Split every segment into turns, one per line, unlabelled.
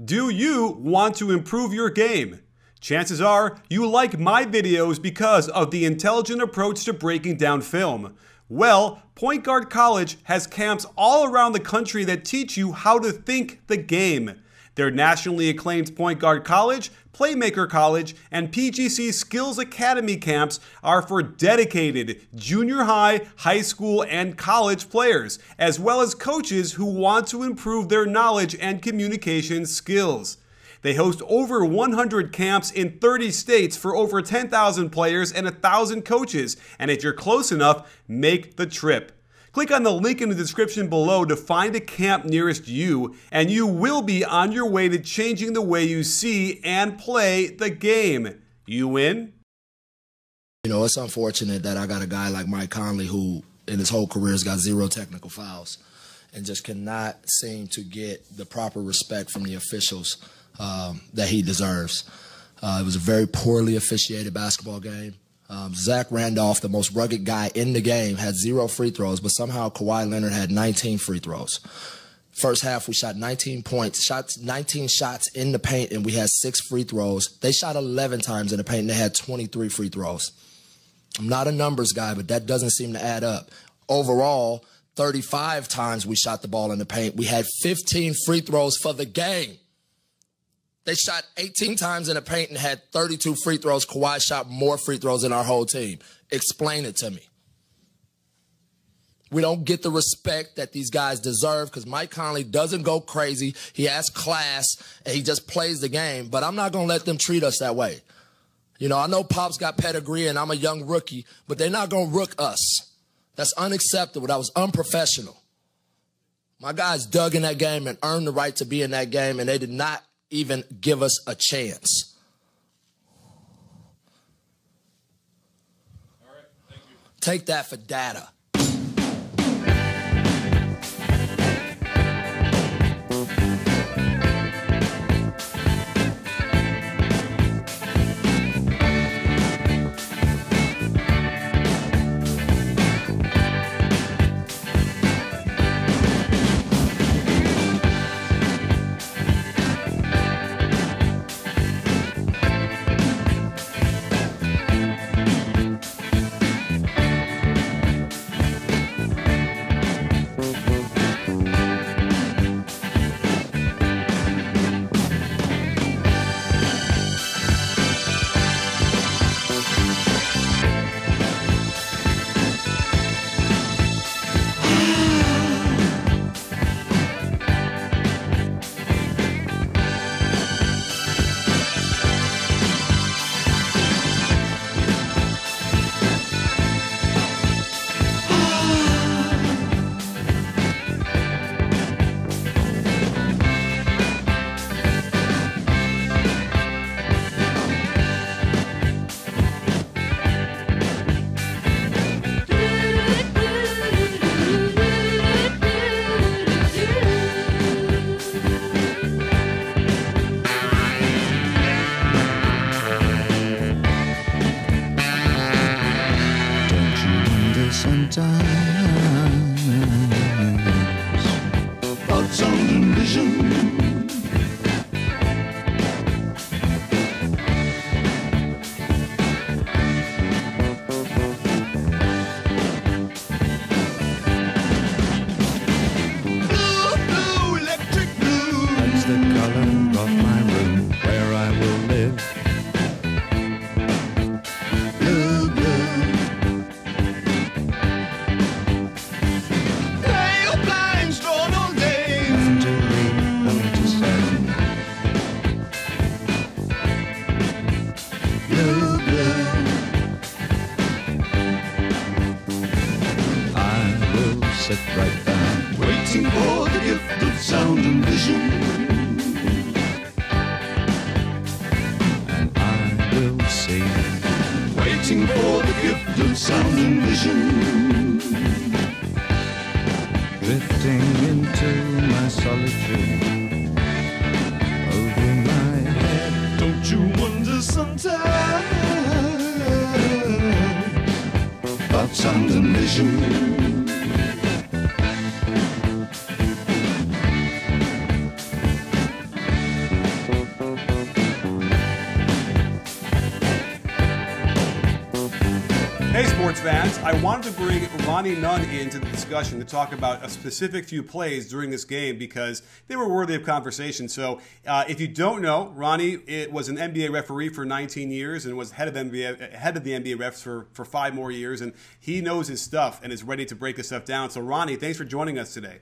Do you want to improve your game? Chances are you like my videos because of the intelligent approach to breaking down film. Well, Point Guard College has camps all around the country that teach you how to think the game. Their nationally acclaimed Point Guard College, Playmaker College, and PGC Skills Academy camps are for dedicated junior high, high school, and college players, as well as coaches who want to improve their knowledge and communication skills. They host over 100 camps in 30 states for over 10,000 players and 1,000 coaches, and if you're close enough, make the trip. Click on the link in the description below to find a camp nearest you, and you will be on your way to changing the way you see and play the game. You in?
You know, it's unfortunate that I got a guy like Mike Conley who in his whole career has got 0 technical fouls and just cannot seem to get the proper respect from the officials that he deserves. It was a very poorly officiated basketball game. Zach Randolph, the most rugged guy in the game, had 0 free throws, but somehow Kawhi Leonard had 19 free throws. First half, we shot 19 points, 19 shots in the paint, and we had 6 free throws. They shot 11 times in the paint, and they had 23 free throws. I'm not a numbers guy, but that doesn't seem to add up. Overall, 35 times we shot the ball in the paint. We had 15 free throws for the game. They shot 18 times in the paint and had 32 free throws. Kawhi shot more free throws than our whole team. Explain it to me. We don't get the respect that these guys deserve because Mike Conley doesn't go crazy. He has class, and he just plays the game. But I'm not going to let them treat us that way. You know, I know Pop's got pedigree, and I'm a young rookie, but they're not going to rook us. That's unacceptable. That was unprofessional. My guys dug in that game and earned the right to be in that game, and they did not even give us a chance.
All right, thank you.
Take that for data.
Thoughts, sound, and vision. Blue, blue, electric blue.
That's the color of my room where I will live.
Blue, blue.
Sit right down,
Waiting for the gift of sound and vision.
and I will sing.
Waiting for the gift of sound and vision.
Drifting into my solitude. Over my head,
Don't you wonder sometimes about sound and vision?
Hey sports fans, I wanted to bring Ronnie Nunn into the discussion to talk about a specific few plays during this game because they were worthy of conversation. So if you don't know, Ronnie was an NBA referee for 19 years and was head of the NBA refs for 5 more years, and he knows his stuff and is ready to break this stuff down. So Ronnie, thanks for joining us today.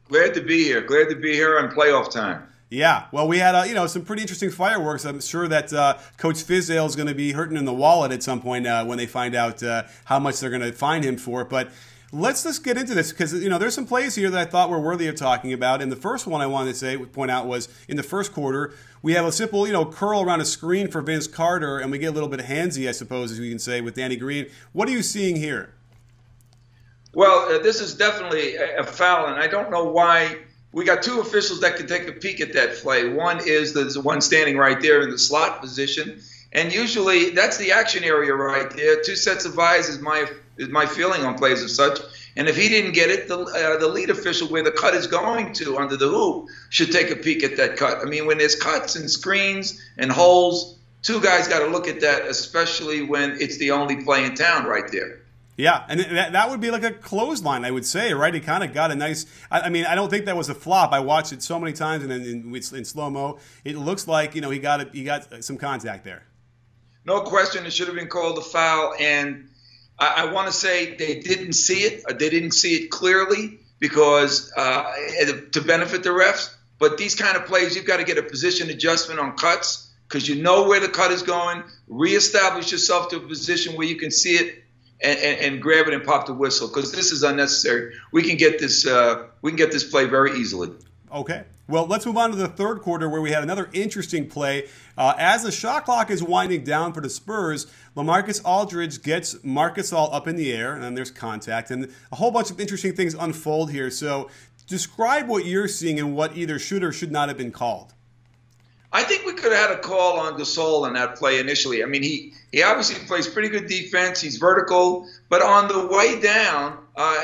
Glad to be here. Glad to be here on playoff time.
Yeah, well, we had some pretty interesting fireworks. I'm sure that Coach Fizdale is going to be hurting in the wallet at some point when they find out how much they're going to fine him for. But let's just get into this because there's some plays here that I thought were worthy of talking about. And the first one I wanted to point out was in the first quarter we have a simple curl around a screen for Vince Carter, and we get a little bit handsy, I suppose, as you can say, with Danny Green. What are you seeing here?
Well, this is definitely a foul, and I don't know why. We got 2 officials that can take a peek at that play. One is the one standing right there in the slot position, and usually that's the action area right there. 2 sets of eyes is my feeling on plays of such. And if he didn't get it, the lead official where the cut is going to under the hoop should take a peek at that cut. I mean, when there's cuts and screens and holes, 2 guys got to look at that, especially when it's the only play in town right there.
Yeah, and that would be like a clothesline, I would say, right? He kind of got a nice. I mean, I don't think that was a flop. I watched it so many times, and then in slow mo, it looks like he got some contact there. No
question, it should have been called a foul, and I want to say they didn't see it. They didn't see it clearly because to benefit the refs. But these kind of plays, you've got to get a position adjustment on cuts because you know where the cut is going. Reestablish yourself to a position where you can see it. And grab it and pop the whistle because this is unnecessary. We can get this play very easily.
Okay. Well, let's move on to the third quarter where we had another interesting play. As the shot clock is winding down for the Spurs, LaMarcus Aldridge gets Marcus All up in the air, and then there's contact, and a whole bunch of interesting things unfold here. So describe what you're seeing and what either should or should not have been called.
I think we could have had a call on Gasol on that play initially. I mean, he obviously plays pretty good defense. He's vertical. But on the way down,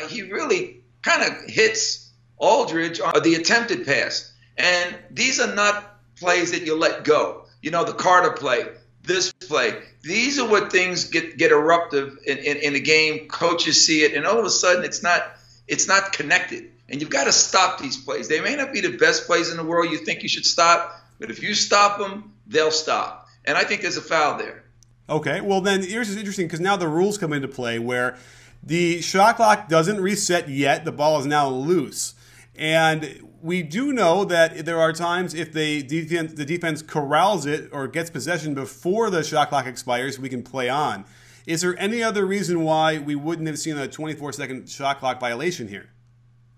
he really kind of hits Aldridge on the attempted pass. And these are not plays that you let go. The Carter play, this play. These are what things get eruptive in a game. Coaches see it, and all of a sudden it's not connected. And you've got to stop these plays. They may not be the best plays in the world you think you should stop, but if you stop them, they'll stop. And I think there's a foul there. Okay,
well then here's what's interesting because now the rules come into play where the shot clock doesn't reset yet. The ball is now loose. And we do know that there are times if the defense corrals it or gets possession before the shot clock expires, we can play on. Is there any other reason why we wouldn't have seen a 24-second shot clock violation here?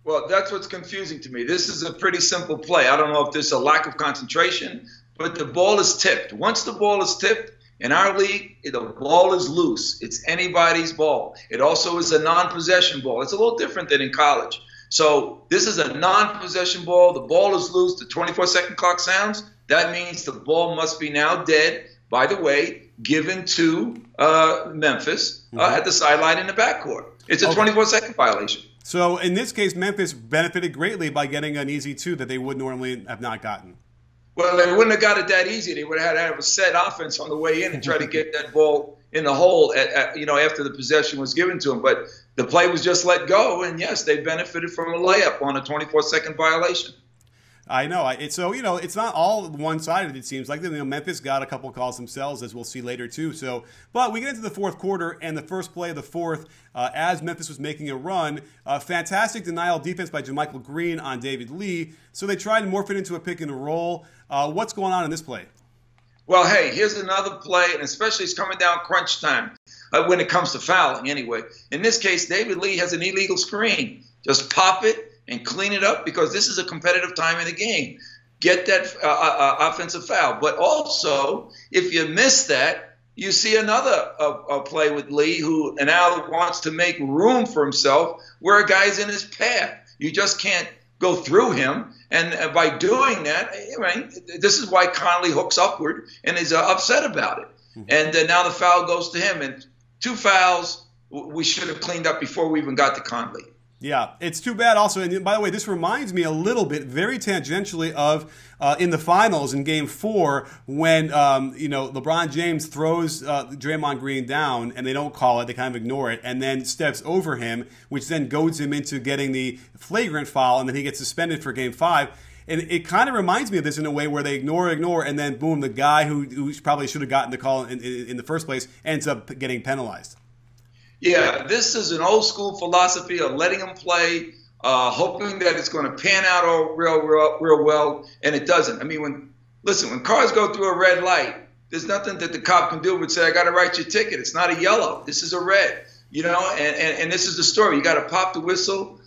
Well, that's what's confusing to me. This is a pretty simple play. I don't know if there's a lack of concentration, but the ball is tipped. Once the ball is tipped, in our league, the ball is loose. It's anybody's ball. It also is a non-possession ball. It's a little different than in college. So this is a non-possession ball. The ball is loose. The 24-second clock sounds. That means the ball must be now dead, by the way, given to Memphis at the sideline in the backcourt. It's a 24-second violation.
So in this case, Memphis benefited greatly by getting an easy 2 that they would normally have not gotten.
Well, they wouldn't have got it that easy. They would have had to have a set offense on the way in and try to get that ball in the hole after the possession was given to them. But the play was just let go, and yes, they benefited from a layup on a 24-second violation.
I know. It's not all one-sided, it seems like. Memphis got a couple calls themselves, as we'll see later, too. But we get into the fourth quarter, and the first play of the fourth, as Memphis was making a run, fantastic denial defense by JaMychal Green on David Lee. So they tried to morph it into a pick and roll. What's going on in this play?
Well, hey, here's another play, and especially it's coming down crunch time when it comes to fouling anyway. In this case, David Lee has an illegal screen. Just pop it and clean it up because this is a competitive time in the game. Get that offensive foul. But also, if you miss that, you see another play with Lee who now wants to make room for himself where a guy's in his path. You just can't go through him. And by doing that, this is why Conley hooks upward and is upset about it. And now the foul goes to him. And 2 fouls we should have cleaned up before we even got to Conley.
Yeah, it's too bad also, and by the way, this reminds me a little bit, very tangentially, of in the finals in Game 4 when, LeBron James throws Draymond Green down, and they don't call it, they kind of ignore it, and then steps over him, which then goads him into getting the flagrant foul, and then he gets suspended for Game 5. And it kind of reminds me of this in a way where they ignore, and then boom, the guy who probably should have gotten the call in the first place ends up getting penalized.
Yeah, this is an old school philosophy of letting them play, hoping that it's going to pan out all real well, and it doesn't. I mean, when cars go through a red light, there's nothing that the cop can do but say, I got to write your ticket. It's not a yellow. This is a red, and this is the story. You got to pop the whistle,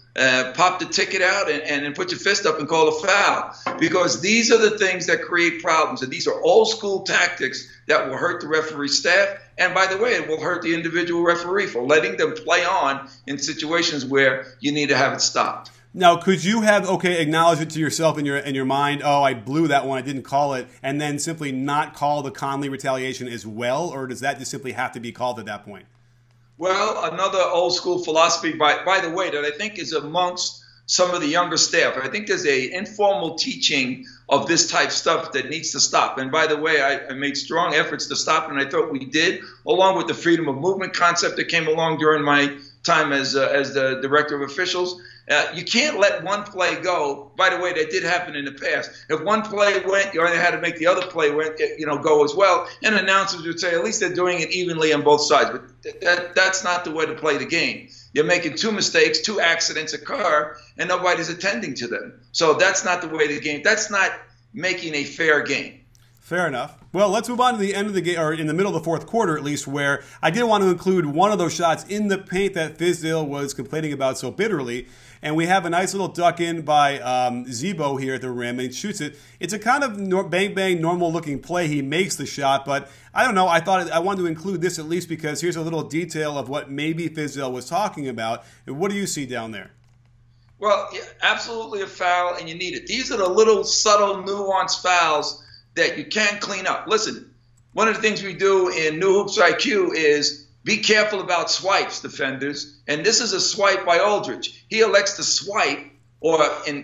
pop the ticket out, and put your fist up and call a foul, because these are the things that create problems, and these are old school tactics that will hurt the referee staff. And by the way, it will hurt the individual referee for letting them play on in situations where you need to have it stopped.
Now, could you have, acknowledge it to yourself in your mind, oh, I blew that one, I didn't call it, and then simply not call the Conley retaliation as well, or does that just simply have to be called at that point?
Well, another old school philosophy, by the way, that I think is amongst some of the younger staff. I think there's a informal teaching of this type stuff that needs to stop. And by the way, I made strong efforts to stop, and I thought we did, along with the freedom of movement concept that came along during my time as the director of officials. You can't let one play go. By the way, that did happen in the past. If one play went, you only had to make the other play go as well. And announcers would say, at least they're doing it evenly on both sides. But that's not the way to play the game. You're making two mistakes, two accidents occur, and nobody's attending to them. So that's not the way the game. That's not making a fair game.
Fair enough. Well, let's move on to the end of the game, or in the middle of the fourth quarter at least, where I did want to include one of those shots in the paint that Fizdale was complaining about so bitterly. And we have a nice little duck in by Zebo here at the rim, and he shoots it. It's a kind of bang-bang, normal-looking play. He makes the shot, but I don't know. I thought I wanted to include this at least because here's a little detail of what maybe Fizdale was talking about. And what do you see down there?
Well, yeah, absolutely a foul, and you need it. These are the little subtle, nuanced fouls that you can't clean up. Listen, one of the things we do in New Hoops IQ is be careful about swipes, defenders. And this is a swipe by Aldridge. He elects to swipe, or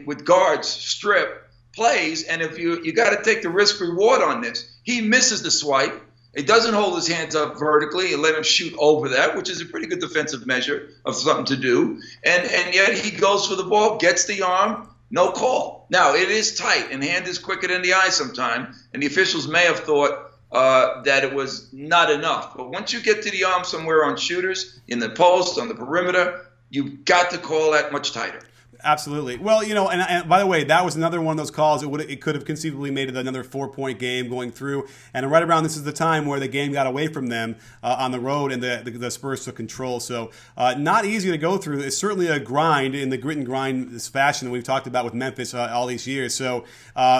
with guards, strip, plays, and if you got to take the risk reward on this. He misses the swipe. He doesn't hold his hands up vertically and let him shoot over that, which is a pretty good defensive measure of something to do. And yet he goes for the ball, gets the arm, no call. Now, it is tight, and hand is quicker than the eye sometimes, and the officials may have thought that it was not enough. But once you get to the arm somewhere on shooters, in the post, on the perimeter, you've got to call that much tighter.
Absolutely. Well, and by the way, that was another one of those calls. It could have conceivably made it another 4-point game going through. And right around this is the time where the game got away from them on the road, and the Spurs took control. So not easy to go through. It's certainly a grind in the grit and grind fashion that we've talked about with Memphis all these years. So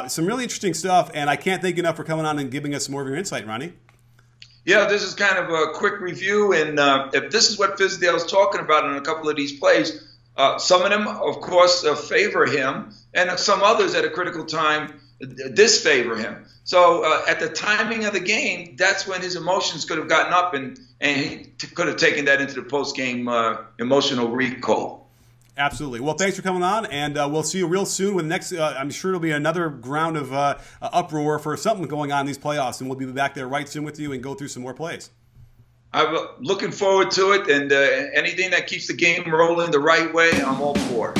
some really interesting stuff. And I can't thank you enough for coming on and giving us more of your insight, Ronnie.
Yeah, this is kind of a quick review. And if this is what Fizdale's talking about in a couple of these plays, some of them, of course, favor him, and some others at a critical time disfavor him. So at the timing of the game, that's when his emotions could have gotten up, and he could have taken that into the post-game emotional recall.
Absolutely. Well, thanks for coming on, and we'll see you real soon with the next, I'm sure it'll be another round of uproar for something going on in these playoffs, and we'll be back there right soon with you and go through some more plays.
I'm looking forward to it, and anything that keeps the game rolling the right way, I'm all for it.